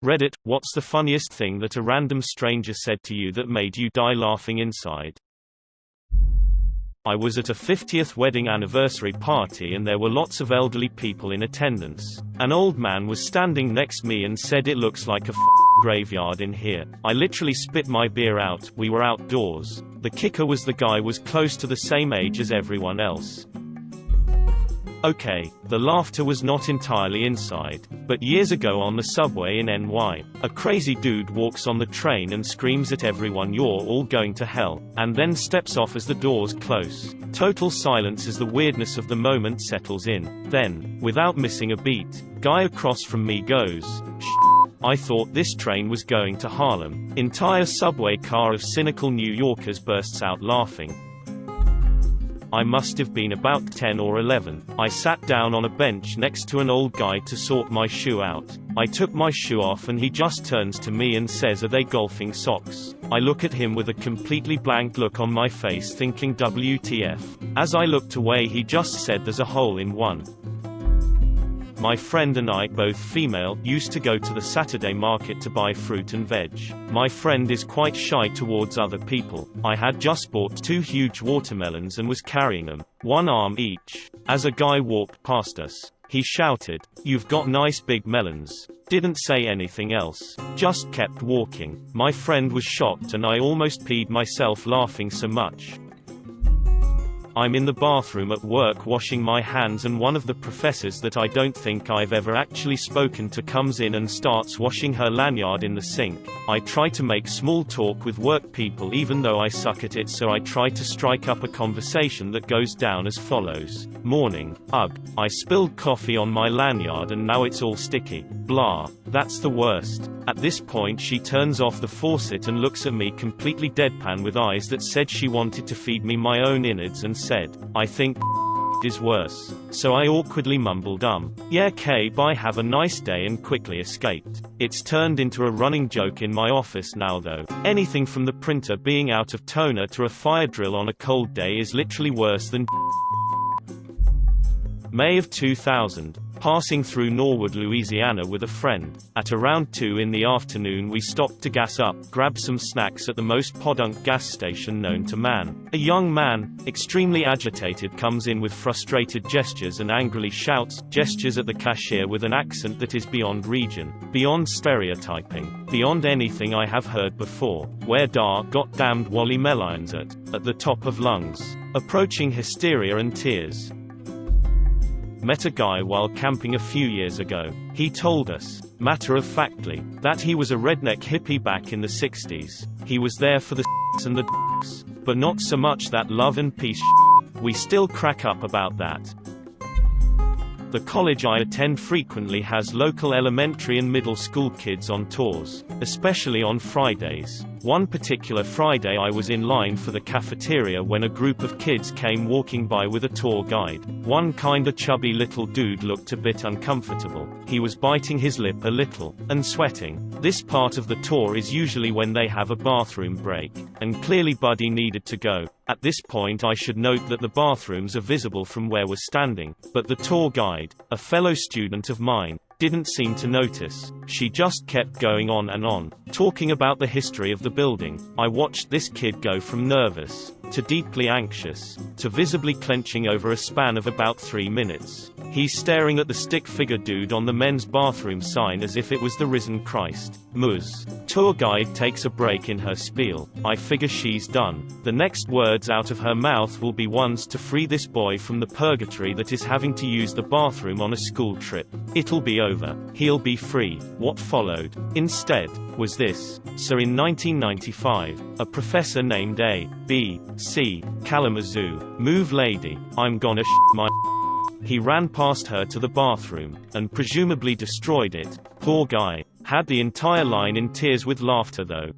Reddit, what's the funniest thing that a random stranger said to you that made you die laughing inside? I was at a 50th wedding anniversary party and there were lots of elderly people in attendance. An old man was standing next to me and said, "It looks like a graveyard in here." I literally spit my beer out. We were outdoors. The kicker was the guy was close to the same age as everyone else. Okay, the laughter was not entirely inside. But years ago on the subway in NY, a crazy dude walks on the train and screams at everyone, "You're all going to hell," and then steps off as the doors close. Total silence as the weirdness of the moment settles in. Then, without missing a beat, guy across from me goes, "Shh." I thought this train was going to Harlem. Entire subway car of cynical New Yorkers bursts out laughing. I must have been about 10 or 11. I sat down on a bench next to an old guy to sort my shoe out. I took my shoe off and he just turns to me and says, "Are they golfing socks?" I look at him with a completely blank look on my face thinking WTF. As I looked away he just said, "There's a hole in one." My friend and I, both female, used to go to the Saturday market to buy fruit and veg. My friend is quite shy towards other people. I had just bought 2 huge watermelons and was carrying them, one arm each. As a guy walked past us, he shouted, "You've got nice big melons." Didn't say anything else. Just kept walking. My friend was shocked and I almost peed myself laughing so much. I'm in the bathroom at work washing my hands and one of the professors that I don't think I've ever actually spoken to comes in and starts washing her lanyard in the sink. I try to make small talk with work people even though I suck at it, so I try to strike up a conversation that goes down as follows. "Morning. Ugh. I spilled coffee on my lanyard and now it's all sticky. Blah. That's the worst." At this point she turns off the faucet and looks at me completely deadpan with eyes that said she wanted to feed me my own innards and said, "I think is worse." So I awkwardly mumbled "Yeah, K, bye, have a nice day," and quickly escaped. It's turned into a running joke in my office now though. Anything from the printer being out of toner to a fire drill on a cold day is literally worse than May of 2000. Passing through Norwood, Louisiana with a friend. At around 2 in the afternoon we stopped to gas up, grab some snacks at the most podunk gas station known to man. A young man, extremely agitated, comes in with frustrated gestures and angrily shouts, gestures at the cashier with an accent that is beyond region, beyond stereotyping, beyond anything I have heard before. "Where da goddamned Wally Melines at the top of lungs." Approaching hysteria and tears. Met a guy while camping a few years ago. He told us, matter-of-factly, that he was a redneck hippie back in the 60s. He was there for the and the but not so much that love and peace. We still crack up about that. The college I attend frequently has local elementary and middle school kids on tours, especially on Fridays. One particular Friday I was in line for the cafeteria when a group of kids came walking by with a tour guide. One kinda chubby little dude looked a bit uncomfortable. He was biting his lip a little, and sweating. This part of the tour is usually when they have a bathroom break, and clearly Buddy needed to go. At this point I should note that the bathrooms are visible from where we're standing, but the tour guide, a fellow student of mine, didn't seem to notice. She just kept going on and on, talking about the history of the building. I watched this kid go from nervous, to deeply anxious, to visibly clenching over a span of about 3 minutes. He's staring at the stick-figure dude on the men's bathroom sign as if it was the risen Christ. Muz. Tour guide takes a break in her spiel. I figure she's done. The next words out of her mouth will be ones to free this boy from the purgatory that is having to use the bathroom on a school trip. It'll be over. He'll be free. What followed, instead, was this. So in 1995, a professor named A.B.C. Kalamazoo, move lady, I'm gonna my. He ran past her to the bathroom, and presumably destroyed it. Poor guy. Had the entire line in tears with laughter though.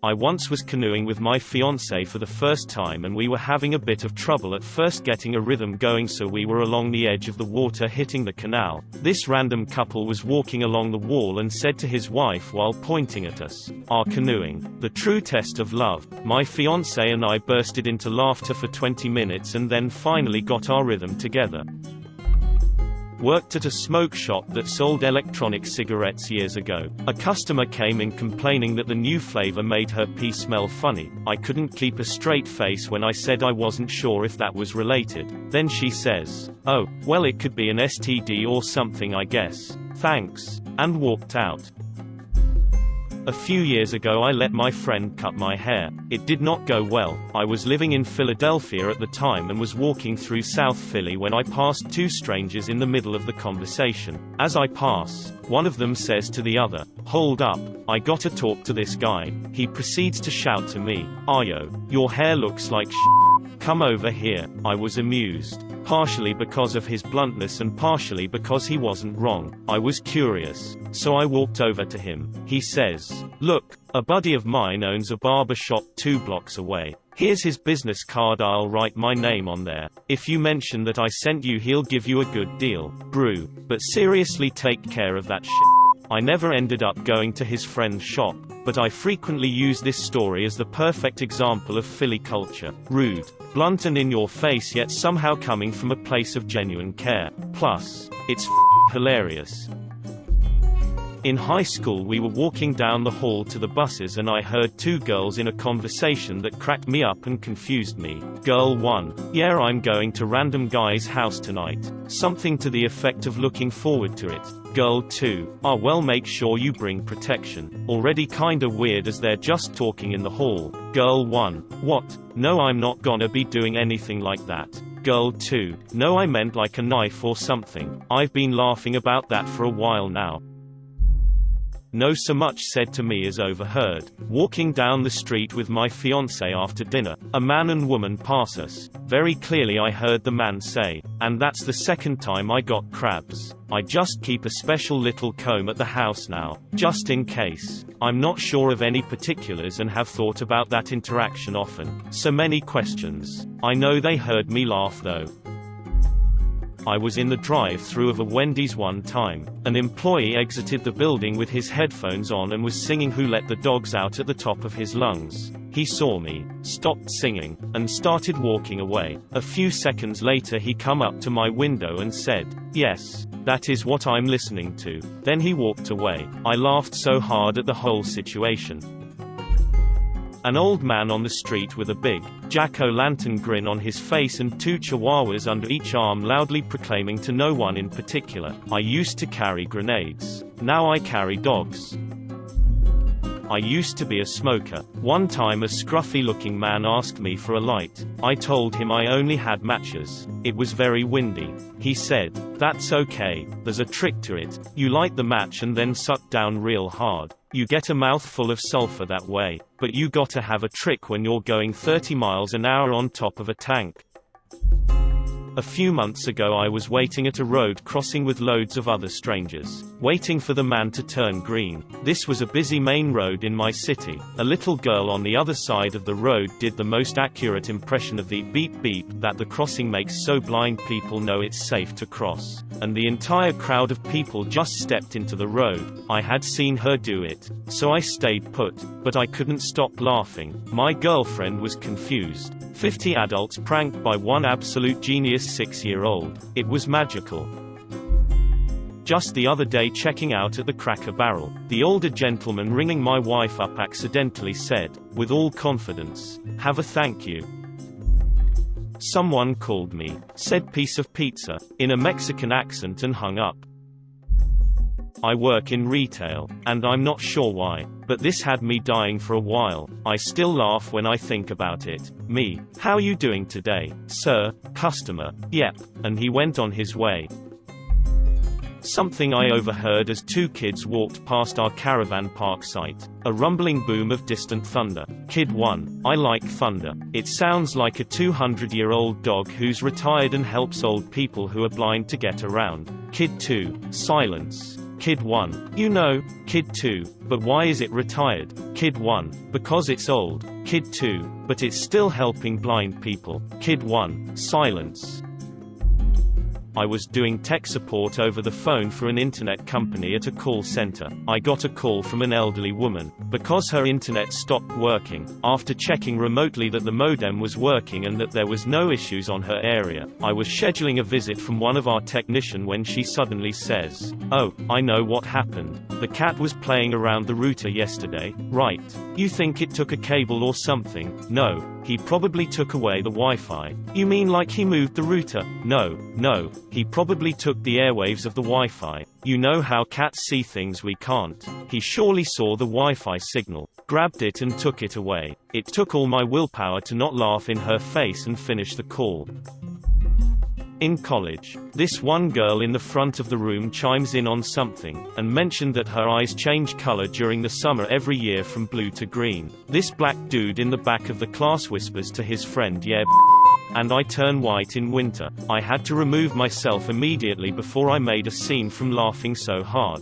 I once was canoeing with my fiancé for the first time and we were having a bit of trouble at first getting a rhythm going, so we were along the edge of the water hitting the canal. This random couple was walking along the wall and said to his wife while pointing at us, "Our canoeing, the true test of love." My fiancé and I bursted into laughter for 20 minutes and then finally got our rhythm together. Worked at a smoke shop that sold electronic cigarettes years ago. A customer came in complaining that the new flavor made her pee smell funny. I couldn't keep a straight face when I said I wasn't sure if that was related. Then she says, "Oh, well, it could be an STD or something, I guess. Thanks," and walked out. A few years ago I let my friend cut my hair. It did not go well. I was living in Philadelphia at the time and was walking through South Philly when I passed two strangers in the middle of the conversation. As I pass, one of them says to the other, "Hold up, I gotta talk to this guy." He proceeds to shout to me, "Ayo, your hair looks like shit. Come over here." I was amused, partially because of his bluntness and partially because he wasn't wrong. I was curious, so I walked over to him. He says, "Look, a buddy of mine owns a barber shop 2 blocks away. Here's his business card, I'll write my name on there. If you mention that I sent you, he'll give you a good deal. Brew. But seriously, take care of that shit." I never ended up going to his friend's shop, but I frequently use this story as the perfect example of Philly culture. Rude, blunt and in your face, yet somehow coming from a place of genuine care. Plus, it's hilarious. In high school we were walking down the hall to the buses and I heard two girls in a conversation that cracked me up and confused me. Girl 1, "Yeah, I'm going to random guy's house tonight. Something to the effect of looking forward to it." Girl 2, "Ah, well, make sure you bring protection." Already kinda weird as they're just talking in the hall. Girl 1, "What? No, I'm not gonna be doing anything like that." Girl 2, "No, I meant like a knife or something. I've been laughing about that for a while now." No so much said to me as overheard. Walking down the street with my fiancé after dinner, a man and woman pass us. Very clearly I heard the man say, "And that's the second time I got crabs. I just keep a special little comb at the house now, just in case." I'm not sure of any particulars and have thought about that interaction often. So many questions. I know they heard me laugh though. I was in the drive-thru of a Wendy's one time. An employee exited the building with his headphones on and was singing "Who Let the Dogs Out" at the top of his lungs. He saw me, stopped singing, and started walking away. A few seconds later he come up to my window and said, "Yes, that is what I'm listening to." Then he walked away. I laughed so hard at the whole situation. An old man on the street with a big, jack-o'-lantern grin on his face and 2 chihuahuas under each arm loudly proclaiming to no one in particular, "I used to carry grenades. Now I carry dogs. I used to be a smoker." One time a scruffy-looking man asked me for a light. I told him I only had matches. It was very windy. He said, "That's okay, there's a trick to it. You light the match and then suck down real hard. You get a mouthful of sulfur that way, but you gotta have a trick when you're going 30 miles an hour on top of a tank." A few months ago I was waiting at a road crossing with loads of other strangers, waiting for the man to turn green. This was a busy main road in my city. A little girl on the other side of the road did the most accurate impression of the beep beep that the crossing makes so blind people know it's safe to cross. And the entire crowd of people just stepped into the road. I had seen her do it, so I stayed put, but I couldn't stop laughing. My girlfriend was confused. 50 adults pranked by one absolute genius 6-year-old. It was magical. Just the other day, checking out at the Cracker Barrel, the older gentleman ringing my wife up accidentally said, with all confidence, "Have a thank you." Someone called me, said "piece of pizza," in a Mexican accent and hung up. I work in retail, and I'm not sure why, but this had me dying for a while. I still laugh when I think about it. Me, "How you doing today, sir?" Customer, "Yep," and he went on his way. Something I overheard as 2 kids walked past our caravan park site. A rumbling boom of distant thunder. Kid 1, "I like thunder. It sounds like a 200-year-old dog who's retired and helps old people who are blind to get around." Kid 2, "Silence." Kid 1, "You know." Kid 2, "But why is it retired?" Kid 1, "Because it's old." Kid 2, "But it's still helping blind people." Kid 1, "Silence." I was doing tech support over the phone for an internet company at a call center. I got a call from an elderly woman. Because her internet stopped working, after checking remotely that the modem was working and that there was no issues on her area, I was scheduling a visit from one of our technician when she suddenly says, "Oh, I know what happened. The cat was playing around the router yesterday, right? You think it took a cable or something? No. He probably took away the Wi-Fi. You mean like he moved the router? No. He probably took the airwaves of the Wi-Fi. You know how cats see things we can't. He surely saw the Wi-Fi signal, grabbed it and took it away." It took all my willpower to not laugh in her face and finish the call. In college, this one girl in the front of the room chimes in on something, and mentioned that her eyes change color during the summer every year from blue to green. This black dude in the back of the class whispers to his friend, "Yeah, and I turn white in winter." I had to remove myself immediately before I made a scene from laughing so hard.